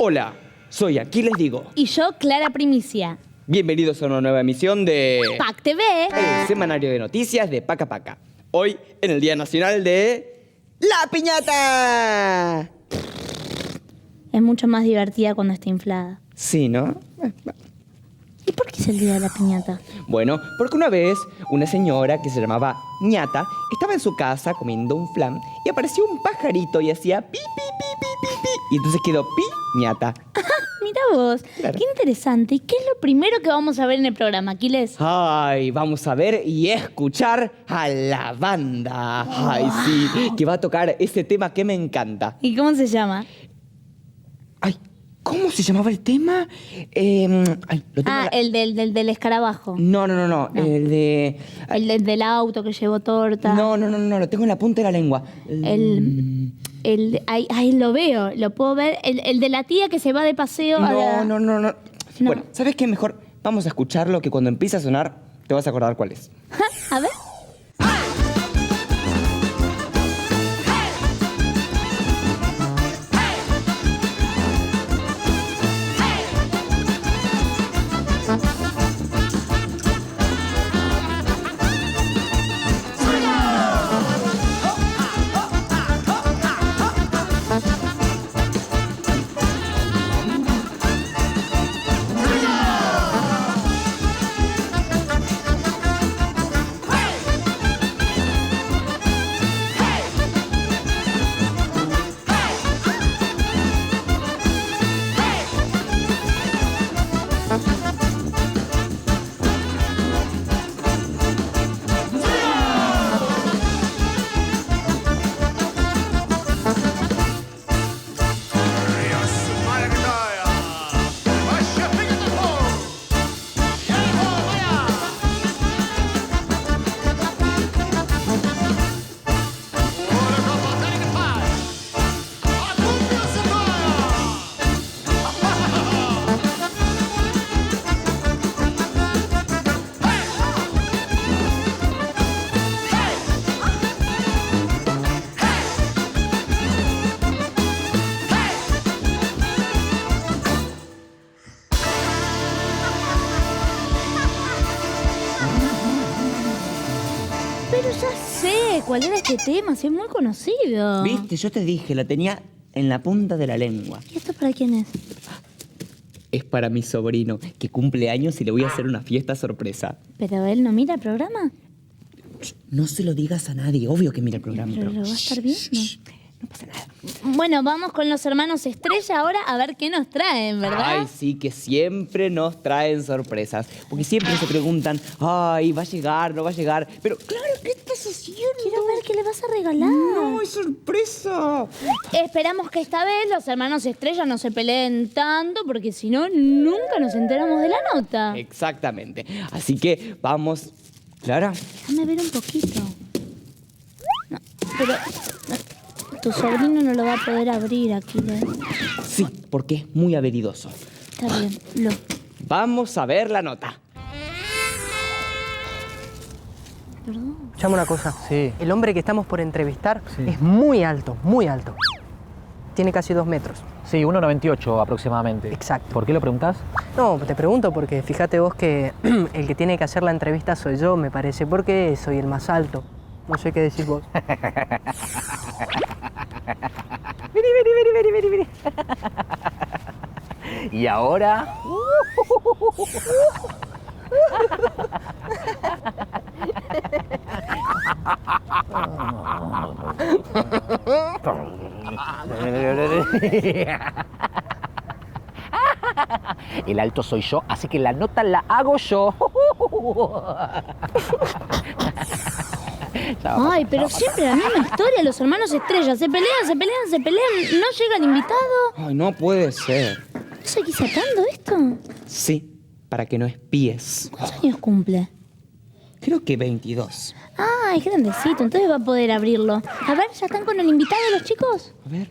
Hola, soy Aquiles Digo. Y yo, Clara Primicia. Bienvenidos a una nueva emisión de PAC TV. El semanario de noticias de Paca Paca. Hoy, en el Día Nacional de ¡La Piñata! Es mucho más divertida cuando está inflada. Sí, ¿no? ¿Y por qué es el día de la piñata? Bueno, porque una vez una señora que se llamaba Ñata estaba en su casa comiendo un flan y apareció un pajarito y hacía pi, pi, pi, pi, pi, pi. Y entonces quedó Piñata. Mira vos, Claro. qué interesante. ¿Y qué es lo primero que vamos a ver en el programa, Aquiles? Ay, vamos a ver y escuchar a la banda. Ay, sí, que va a tocar ese tema que me encanta. ¿Y cómo se llama? Ay, ¿cómo se llamaba el tema? Ay, lo tengo El del escarabajo. No, el de... Del auto que llevó torta. No, lo tengo en la punta de la lengua. Ahí lo veo, lo puedo ver. El de la tía que se va de paseo. No. Bueno, ¿sabes qué? Mejor vamos a escucharlo, que cuando empiece a sonar te vas a acordar cuál es. A ver. Pero ya sé cuál era este tema, sí, es muy conocido. ¿Viste? Yo te dije, la tenía en la punta de la lengua. ¿Y esto para quién es? Es para mi sobrino, que cumple años y le voy a hacer una fiesta sorpresa. ¿Pero él no mira el programa? No se lo digas a nadie, obvio que mira el programa. ¿Pero lo va a estar viendo? No pasa nada. Bueno, vamos con los hermanos Estrella ahora a ver qué nos traen, ¿verdad? Ay, sí, que siempre nos traen sorpresas. Porque siempre se preguntan, ay, ¿va a llegar, no va a llegar? Pero claro, ¿qué estás haciendo? Quiero ver qué le vas a regalar. No, es sorpresa. Esperamos que esta vez los hermanos Estrella no se peleen tanto, porque si no, nunca nos enteramos de la nota. Exactamente. Así que vamos, Clara. Déjame ver un poquito. No, pero tu sobrino no lo va a poder abrir, Aquiles. Sí, porque es muy habilidoso. Está bien, Vamos a ver la nota. Perdón. Escuchame una cosa. Sí. El hombre que estamos por entrevistar Sí. es muy alto, muy alto. Tiene casi 2 metros. Sí, 1,98 aproximadamente. Exacto. ¿Por qué lo preguntás? No, te pregunto porque fíjate vos que el que tiene que hacer la entrevista soy yo, me parece, porque soy el más alto. No sé qué decís vos. Vení. Y ahora... El alto soy yo, así que la nota la hago yo. Ay, pero siempre la misma historia. Los hermanos Estrella se pelean. No llega el invitado. Ay, no puede ser. ¿No seguís sacando esto? Sí, para que no espíes. ¿Cuántos años cumple? Creo que 22. Ah, es grandecito, entonces va a poder abrirlo. A ver, ¿ya están con el invitado los chicos? A ver.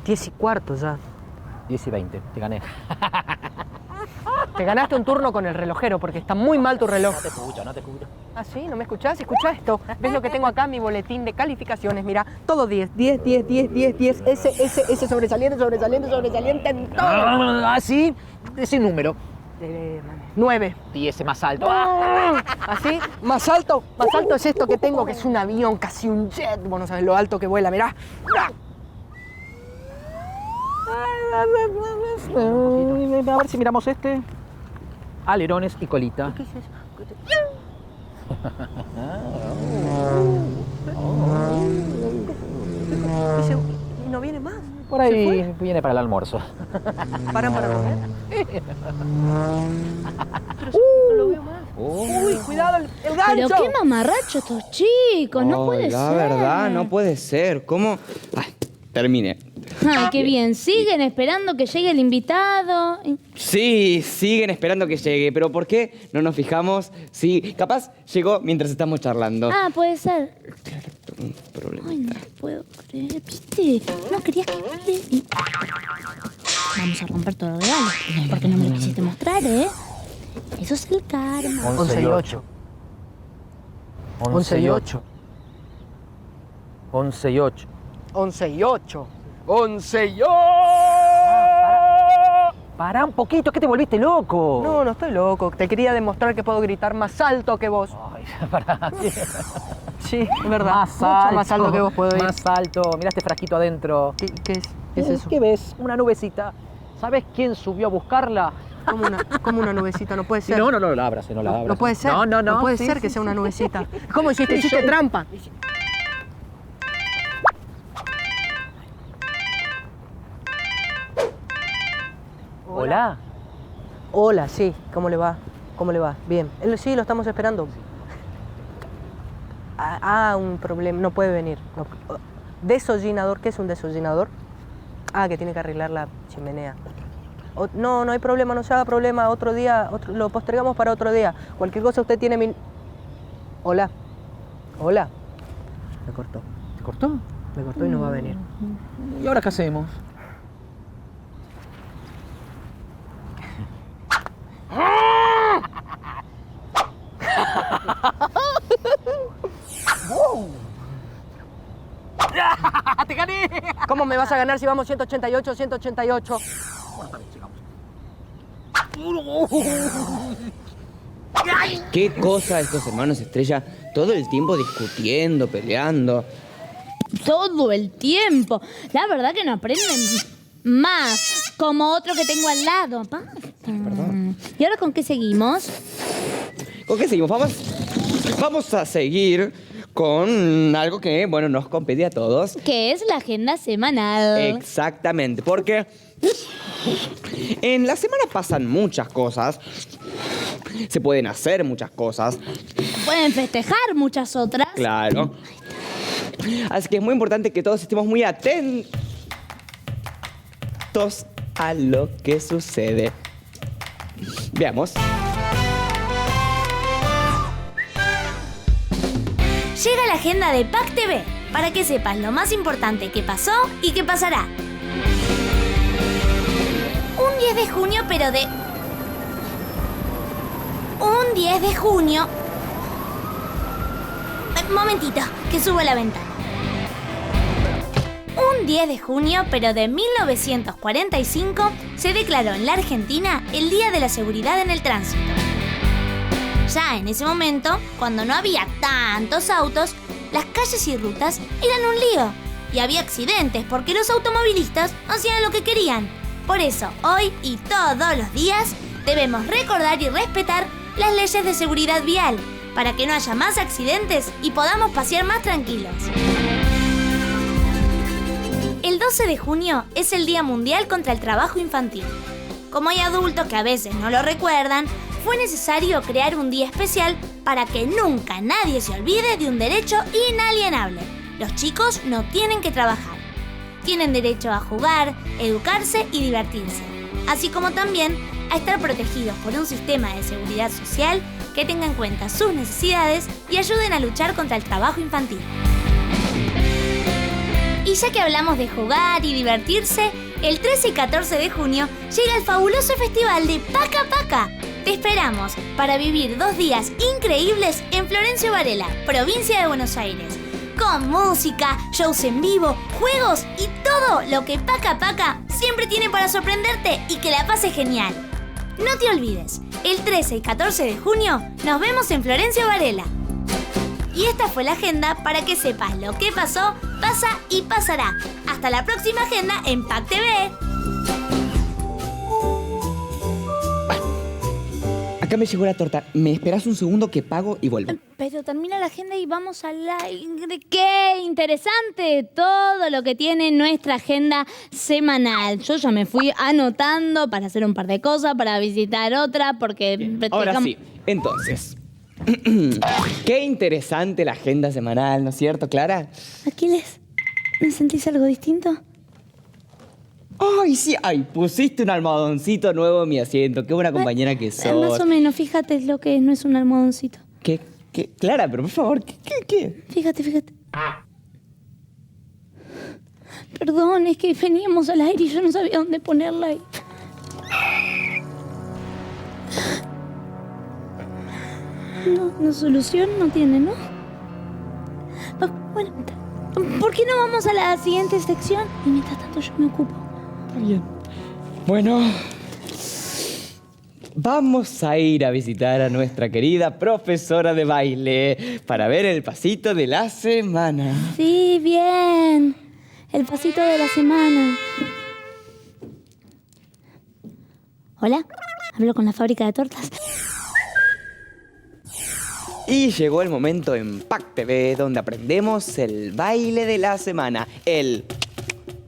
Diez y cuarto ya. 10 y 20, te gané. Te ganaste un turno con el relojero porque está muy mal tu reloj. No te escucho. ¿Ah, sí? ¿No me escuchás? Escuchá esto. ¿Ves lo que tengo acá? Mi boletín de calificaciones. Mira, todo 10, 10, 10, 10, 10, 10. Ese sobresaliente en todo. Ah, sí, ese número. 9. Y ese más alto. ¿Así? Más alto es esto que tengo, que es un avión, casi un jet. Vos no sabés lo alto que vuela, mirá. A ver si miramos este. Alerones y colita. ¿Qué es eso? ¿Y no viene más? Por ahí viene para el almuerzo. ¿Paran para comer? Pero no lo veo más. Uy, cuidado, el gancho. Pero qué mamarracho estos chicos, no puede la ser. verdad, no puede ser. ¿Cómo? Ay, termine. Ay, qué bien. Siguen esperando que llegue el invitado. Sí, siguen esperando que llegue, pero ¿por qué no nos fijamos? Sí, capaz llegó mientras estamos charlando. Ah, puede ser. Un problema. Ay, no te puedo creer. ¿Viste? No querías que mire. Vamos a romper todos los regalos. Porque no me lo quisiste mostrar, ¿eh? Eso es el karma. 11 y 8. 11 y 8. 11 y 8. 11 y 8. 11 y 8. Pará un poquito, que te volviste loco. No, no estoy loco. Te quería demostrar que puedo gritar más alto que vos. Ay, pará. Sí, es verdad. Más Mucho alto, más alto que vos puedo ir. Más alto. Mirá este frasquito adentro. ¿Qué es? ¿Qué es eso? ¿Qué ves? Una nubecita. ¿Sabes quién subió a buscarla? ¿Cómo una nubecita? No puede ser. No la abras, no la abras. No puede ser. No. No puede Sí, ser sí, que sea sí, una sí. nubecita. ¿Cómo hiciste? ¿Hiciste trampa? Hola. Hola, sí. ¿Cómo le va? ¿Cómo le va? Bien. Sí, lo estamos esperando. Un problema. No puede venir. No. Desollinador. ¿Qué es un desollinador? Que tiene que arreglar la chimenea. No hay problema, no se haga problema. Otro día, lo postergamos para otro día. Cualquier cosa usted tiene mi... Hola. Hola. Me cortó. ¿Te cortó? Me cortó y no va a venir. ¿Y ahora qué hacemos? ¡Te gané! ¿Cómo me vas a ganar si vamos 188, 188? ¿Qué cosa estos hermanos Estrella? Todo el tiempo discutiendo, peleando. Todo el tiempo. La verdad que no aprenden más. Como otro que tengo al lado. Basta. ¿Y ahora con qué seguimos? ¿Con qué seguimos? Vamos a seguir con algo que, bueno, nos compete a todos. Que es la agenda semanal. Exactamente, porque en la semana pasan muchas cosas. Se pueden hacer muchas cosas. Pueden festejar muchas otras. Claro. Así que es muy importante que todos estemos muy atentos a lo que sucede. Veamos. Llega la agenda de PAC TV para que sepas lo más importante que pasó y que pasará. Un 10 de junio, pero de... Un 10 de junio... Momentito, que subo la ventana. Un 10 de junio, pero de 1945, se declaró en la Argentina el Día de la Seguridad en el Tránsito. Ya en ese momento, cuando no había tantos autos, las calles y rutas eran un lío. Y había accidentes porque los automovilistas hacían lo que querían. Por eso, hoy y todos los días, debemos recordar y respetar las leyes de seguridad vial para que no haya más accidentes y podamos pasear más tranquilos. El 12 de junio es el Día Mundial contra el Trabajo Infantil. Como hay adultos que a veces no lo recuerdan, fue necesario crear un día especial para que nunca nadie se olvide de un derecho inalienable. Los chicos no tienen que trabajar. Tienen derecho a jugar, educarse y divertirse, así como también a estar protegidos por un sistema de seguridad social que tenga en cuenta sus necesidades y ayuden a luchar contra el trabajo infantil. Y ya que hablamos de jugar y divertirse, el 13 y 14 de junio llega el fabuloso festival de Paca Paca. Te esperamos para vivir 2 días increíbles en Florencio Varela, provincia de Buenos Aires, con música, shows en vivo, juegos y todo lo que Paca Paca siempre tiene para sorprenderte y que la pases genial. No te olvides, el 13 y 14 de junio nos vemos en Florencio Varela. Y esta fue la agenda para que sepas lo que pasó, pasa y pasará. Hasta la próxima agenda en PAC TV. Acá me llegó la torta. ¿Me esperas un segundo que pago y vuelvo? Pero termina la agenda y vamos al aire. ¡Qué interesante! Todo lo que tiene nuestra agenda semanal. Yo ya me fui anotando para hacer un par de cosas, para visitar otra, porque... Ahora sí, entonces... Qué interesante la agenda semanal, ¿no es cierto, Clara? Aquiles, ¿me sentís algo distinto? ¡Ay, sí! ¡Ay, pusiste un almohadoncito nuevo en mi asiento! ¡Qué buena compañera que sos! Más o menos, fíjate lo que no es un almohadoncito. ¿Qué? Clara, pero por favor, ¿qué? Fíjate. Perdón, es que veníamos al aire y yo no sabía dónde ponerla. No, solución no tiene, ¿no? Bueno, ¿por qué no vamos a la siguiente sección? Y mientras tanto yo me ocupo. Está bien. Bueno, vamos a ir a visitar a nuestra querida profesora de baile para ver el pasito de la semana. Sí, bien. El pasito de la semana. Hola, hablo con la fábrica de tortas. Y llegó el momento en PAC TV donde aprendemos el baile de la semana, el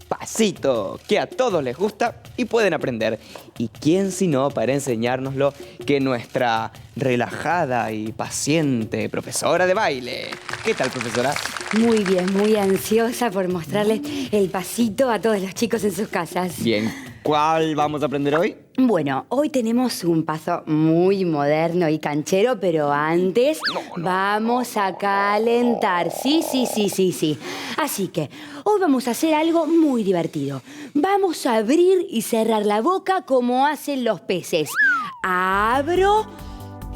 pasito que a todos les gusta y pueden aprender. ¿Y quién sino para enseñárnoslo que nuestra relajada y paciente profesora de baile? ¿Qué tal, profesora? Muy bien, muy ansiosa por mostrarles el pasito a todos los chicos en sus casas. Bien, ¿cuál vamos a aprender hoy? Bueno, hoy tenemos un paso muy moderno y canchero, pero antes vamos a calentar. Sí. Así que hoy vamos a hacer algo muy divertido. Vamos a abrir y cerrar la boca como hacen los peces. Abro,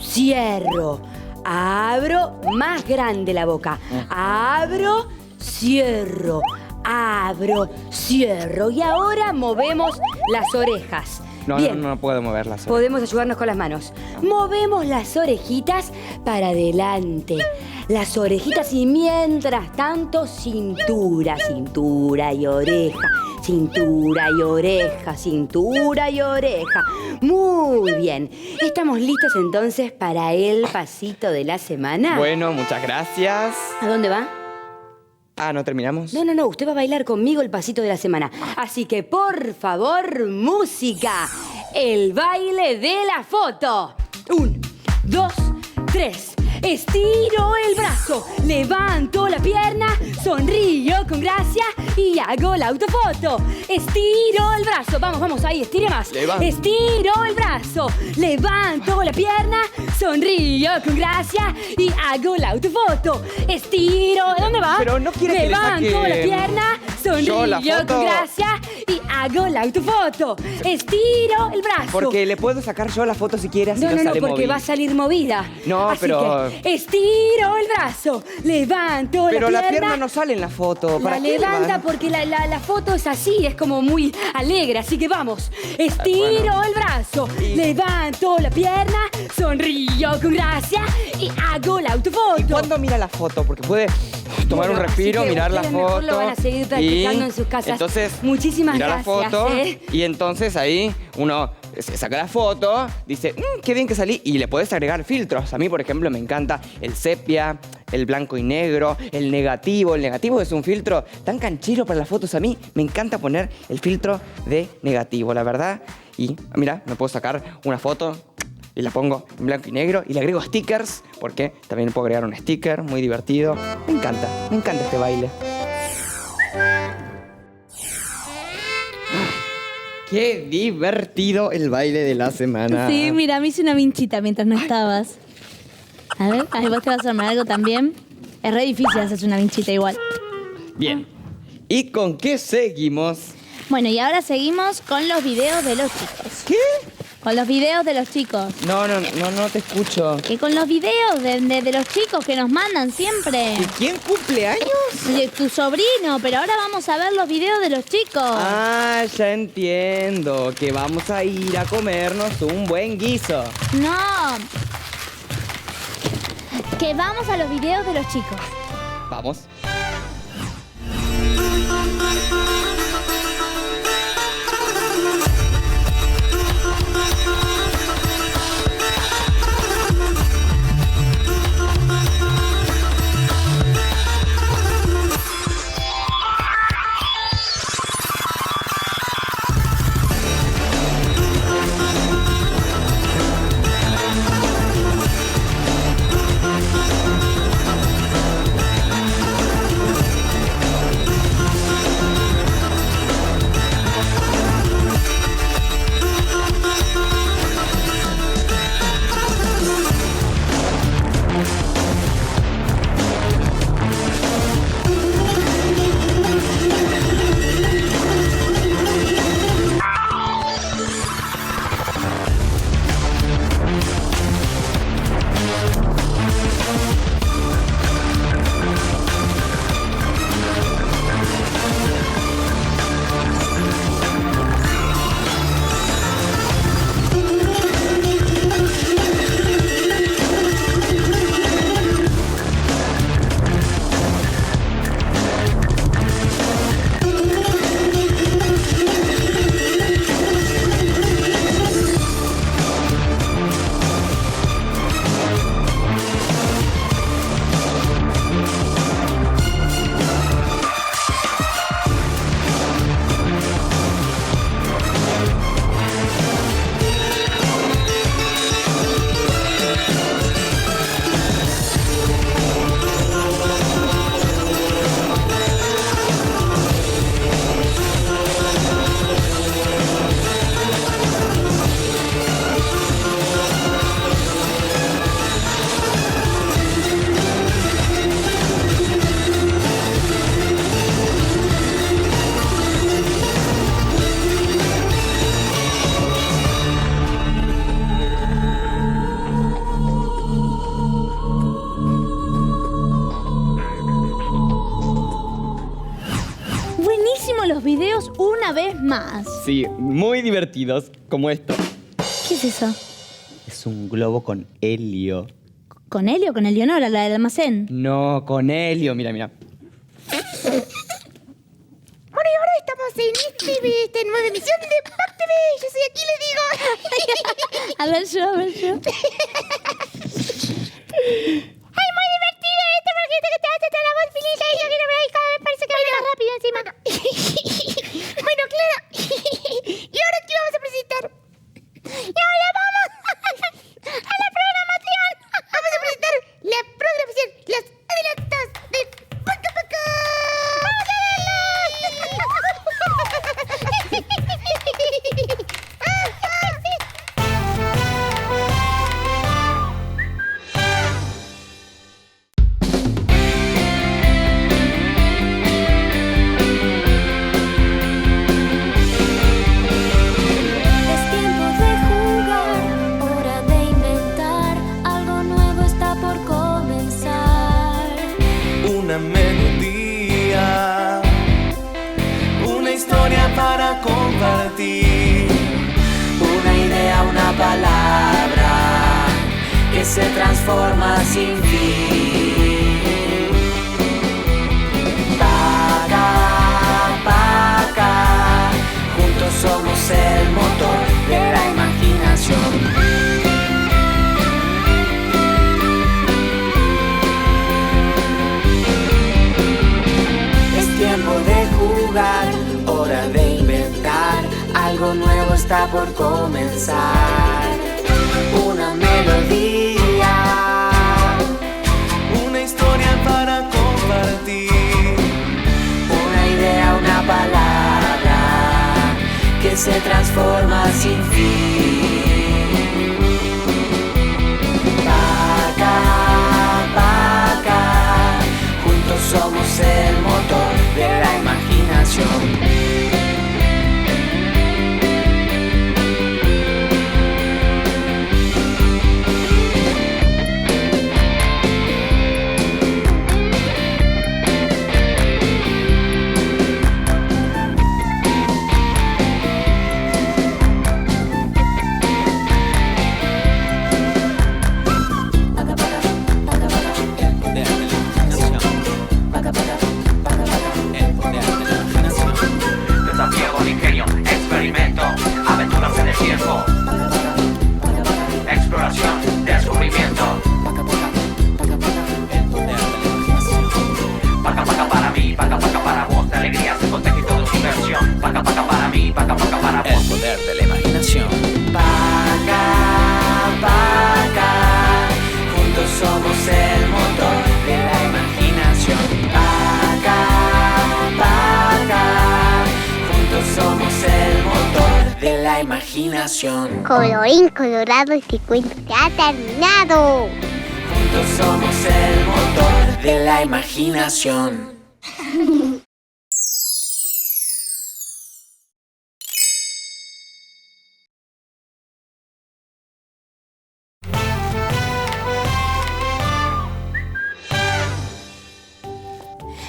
cierro. Abro, más grande la boca. Abro, cierro. Abro, cierro. Y ahora movemos las orejas. No puedo mover las orejas. Podemos ayudarnos con las manos. Movemos las orejitas para adelante. Las orejitas y mientras tanto cintura y oreja. Cintura y oreja, cintura y oreja. Muy bien. ¿Estamos listos entonces para el pasito de la semana? Bueno, muchas gracias. ¿A dónde va? ¿No terminamos? No. Usted va a bailar conmigo el pasito de la semana. Así que, por favor, música. El baile de la foto. 1, 2, 3. Estiro el brazo, levanto la pierna, sonrío con gracia y hago la autofoto. Estiro el brazo, vamos, ahí, estire más. Estiro el brazo, levanto la pierna, sonrío con gracia y hago la autofoto. Estiro, ¿dónde va? Pero no quiere que le saque levanto la pierna, sonrío con gracia y hago la autofoto. Estiro el brazo. Porque le puedo sacar yo la foto si quiere, así no sale porque movida. va a salir movida. No, así pero... que estiro el brazo, levanto pero la pierna. la pierna no sale en la foto. La levanta porque la foto es así, es como muy alegre, así que vamos. Estiro el brazo, levanto la pierna, sonrío con gracia y hago la autofoto. ¿Y cuándo mira la foto? Porque puede tomar un respiro, así que mirar la ustedes mejor foto. lo van a seguir practicando y en sus casas. Entonces, muchísimas mira gracias. la foto y entonces ahí uno se saca la foto, dice, qué bien que salí, y le podés agregar filtros. A mí, por ejemplo, me encanta el sepia, el blanco y negro, el negativo. El negativo es un filtro tan canchero para las fotos. A mí me encanta poner el filtro de negativo, la verdad. Y mira, me puedo sacar una foto y la pongo en blanco y negro y le agrego stickers, porque también puedo agregar un sticker muy divertido. Me encanta este baile. Qué divertido el baile de la semana. Sí, mira, me hice una vinchita mientras no estabas. A ver, vos te vas a armar algo también. Es re difícil hacerse una vinchita igual. Bien. ¿Y con qué seguimos? Bueno, y ahora seguimos con los videos de los chicos. ¿Qué? Con los videos de los chicos. No te escucho. Que con los videos de los chicos que nos mandan siempre. ¿Y quién cumple años? De tu sobrino, pero ahora vamos a ver los videos de los chicos. Ah, ya entiendo. Que vamos a ir a comernos un buen guiso. No. Que vamos a los videos de los chicos. Vamos. Los videos una vez más. Sí, muy divertidos, como esto. ¿Qué es eso? Es un globo con helio. ¿Con Helio o con Eleonora, la del almacén? No, con helio, mira. Bueno, y ahora estamos en esta nueva emisión de Pac TV. Yo soy aquí, les digo. A ver yo. ¡Ay, muy divertido esto! Porque esto que te hace toda la voz finita y yo que no me cada vez parece que habla más rápido encima. Bueno, claro. ¿Y ahora qué vamos a presentar? Y ahora vamos a la programación. Vamos a presentar la programación, los adelantos de Paca Paca. ¡Vamos a para compartir una idea, una palabra que se transforma sin fin. está por comenzar. Una melodía, una historia para compartir, una idea, una palabra que se transforma sin fin. Paca, paca, juntos somos el motor de la imaginación. Exploración, descubrimiento. Paca paca para mí, paca paca para vos. De alegría se contagia y todo es diversión. Paca paca para mí, paca paca para vos. El poder de la imaginación. Paca, paca, juntos somos el motor de la imaginación. Paca, paca, juntos somos el motor de la imaginación. Colorín colorado, este cuento ya ha terminado. Juntos somos el motor de la imaginación.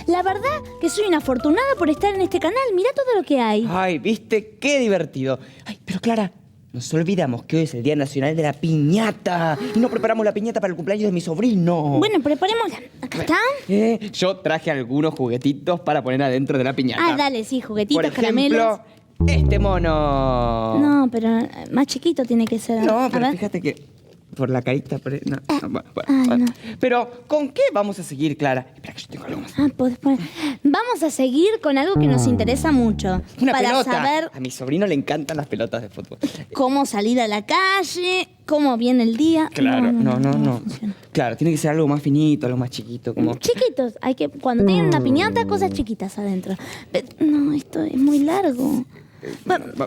La verdad que soy una afortunada por estar en este canal. Mirá todo lo que hay. Ay, ¿viste? ¡Qué divertido! Ay, pero Clara, nos olvidamos que hoy es el Día Nacional de la Piñata. Y no preparamos la piñata para el cumpleaños de mi sobrino. Bueno, preparémosla. Acá está. Yo traje algunos juguetitos para poner adentro de la piñata. Ah, dale, sí, juguetitos, Por ejemplo, caramelos. este mono. No, pero más chiquito tiene que ser. No, A pero ver. fíjate que por la carita... No, bueno, Ay, bueno. no. Pero, ¿con qué vamos a seguir, Clara? Espera que yo tengo algo más. Ah, podés poner. Vamos a seguir con algo que nos interesa mucho. Una para pelota. saber A mi sobrino le encantan las pelotas de fútbol. cómo salir a la calle, cómo viene el día. Claro, no. funciona. Claro, tiene que ser algo más finito, algo más chiquito, como... Chiquitos, hay que, cuando tienen una piñata, cosas chiquitas adentro. No, esto es muy largo.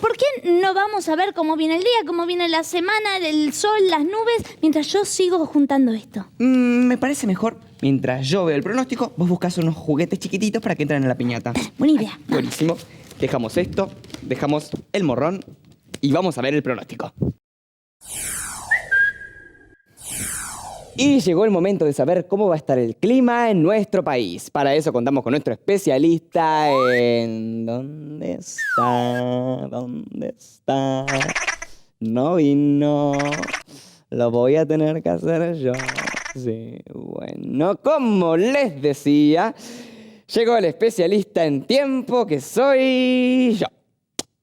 ¿Por qué no vamos a ver cómo viene el día, cómo viene la semana, el sol, las nubes, mientras yo sigo juntando esto? Me parece mejor, mientras yo veo el pronóstico, vos buscás unos juguetes chiquititos para que entren en la piñata. Buena idea. Buenísimo. Dejamos esto, dejamos el morrón y vamos a ver el pronóstico. Y llegó el momento de saber cómo va a estar el clima en nuestro país. Para eso contamos con nuestro especialista en... ¿Dónde está? ¿Dónde está? No vino. Lo voy a tener que hacer yo. Sí, bueno, como les decía, llegó el especialista en tiempo, que soy yo.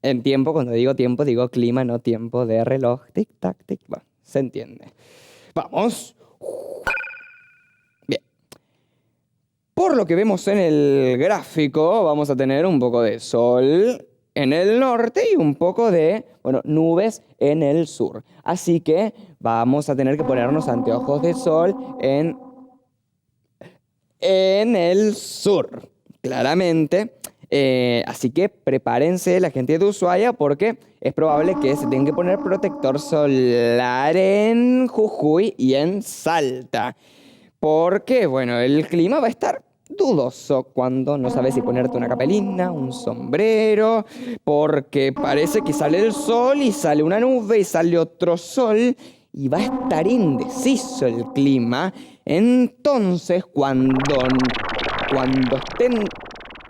En tiempo, cuando digo tiempo, digo clima, no tiempo de reloj. Tic-tac, tic. Bueno, se entiende. Vamos. Bien. Por lo que vemos en el gráfico, vamos a tener un poco de sol en el norte y un poco de, nubes en el sur. Así que vamos a tener que ponernos anteojos de sol en el sur, claramente. Así que prepárense la gente de Ushuaia porque es probable que se tengan que poner protector solar en Jujuy y en Salta. Porque, el clima va a estar dudoso cuando no sabes si ponerte una capelina, un sombrero, porque parece que sale el sol y sale una nube y sale otro sol y va a estar indeciso el clima. Entonces, cuando estén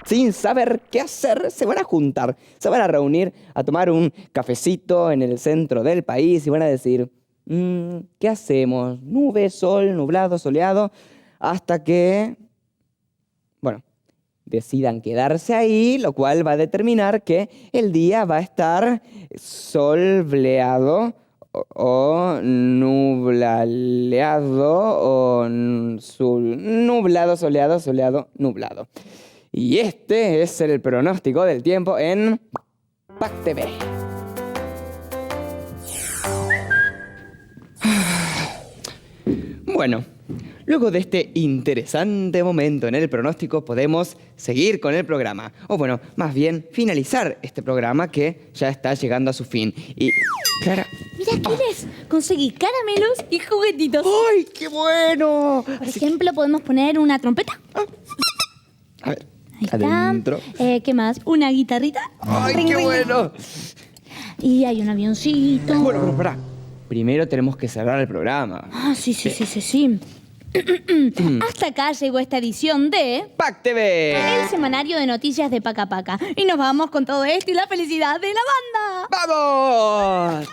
sin saber qué hacer, se van a juntar, se van a reunir a tomar un cafecito en el centro del país y van a decir, ¿qué hacemos? ¿Nube, sol, nublado, soleado? Hasta que, decidan quedarse ahí, lo cual va a determinar que el día va a estar soleado o nublaleado o nublado, soleado, soleado, nublado. Y este es el pronóstico del tiempo en PAC TV. Bueno, luego de este interesante momento en el pronóstico podemos seguir con el programa. O bueno, más bien finalizar este programa que ya está llegando a su fin. Y Clara... Mira, Aquiles, conseguí caramelos y juguetitos. ¡Ay, qué bueno! Por ejemplo, podemos poner una trompeta. A ver, Ahí adentro. está. ¿Qué más? Una guitarrita. ¡Ay, Ring, qué ring. bueno! Y hay un avioncito. Bueno, pero pará. Primero tenemos que cerrar el programa. Ah, sí. Hasta acá llegó esta edición de ¡PAC TV! El semanario de noticias de Paca Paca. Y nos vamos con todo esto y la felicidad de la banda. ¡Vamos!